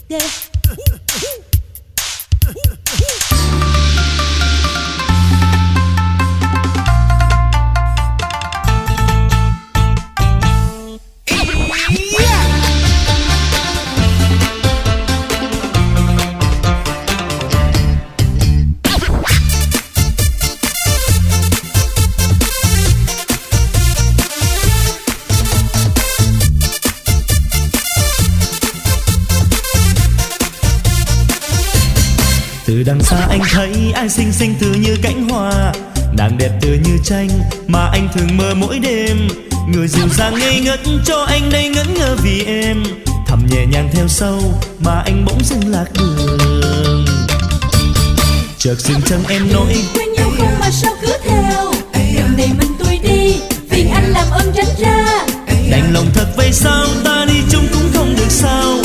Yeah. Từ đằng xa anh thấy ai xinh xinh tựa như cánh hoa, nàng đẹp tựa như tranh mà anh thường mơ mỗi đêm. Người dịu dàng ngây ngất cho anh đây ngẩn ngơ vì em, thầm nhẹ nhàng theo sau mà anh bỗng dưng lạc đường. Chợt dừng chân em nói quen nhau không mà sao cứ theo, lần này mình tôi đi phiền anh làm ơn tránh ra. đành lòng thật vậy sao, ta đi chung cũng không được sao,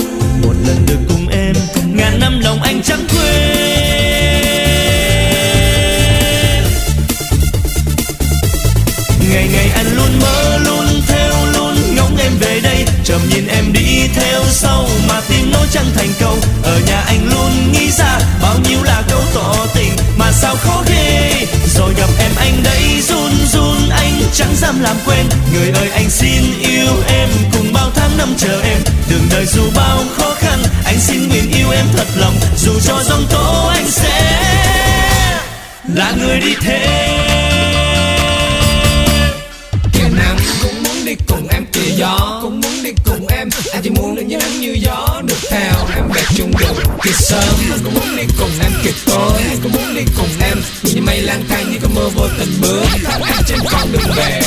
một lần được cùng em ngàn năm lòng anh chẳng quên. Ngày ngày anh luôn mơ luôn theo luôn ngóng em về đây, chợt nhìn em đi theo sau mà tim nói chẳng thành câu. Ở nhà anh luôn nghĩ ra bao nhiêu là câu tỏ tình mà sao khó ghê, rồi gặp em anh đấy run run anh chẳng dám làm quen. Người ơi anh xin yêu em cùng bao tháng năm chờ em, đường đời dù bao khó khăn anh xin nguyện yêu em thật lòng, dù cho giông tố anh sẽ là người đi theo. Kìa nắng cũng muốn đi cùng em, kìa gió cũng muốn đi cùng em, anh chỉ muốn được như nắng như gió được theo em về chung đường. Kìa sớm anh cũng muốn đi cùng em, kìa tối anh cũng muốn đi cùng em, như mây lang thang như cơn mưa vô tình bước thắt em trên con đường về.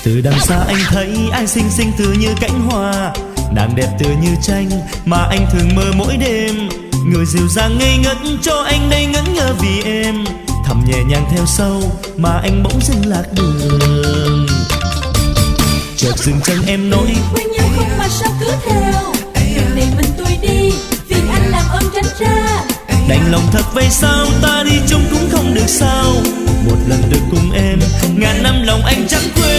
Từ đằng xa anh thấy ai xinh xinh tựa như cánh hoa, nàng đẹp tựa như tranh mà anh thường mơ mỗi đêm. Người dịu dàng ngây ngất cho anh đây ngẩn ngơ vì em, thầm nhẹ nhàng theo sau mà anh bỗng dưng lạc đường. Chợt dừng chân em nói quen nhau không mà sao cứ theo, lần này mình tôi đi phiền anh làm ơn tránh ra. đành lòng thật vậy sao, ta đi chung cũng không được sao, một lần được cùng em ngàn năm lòng anh chẳng quên.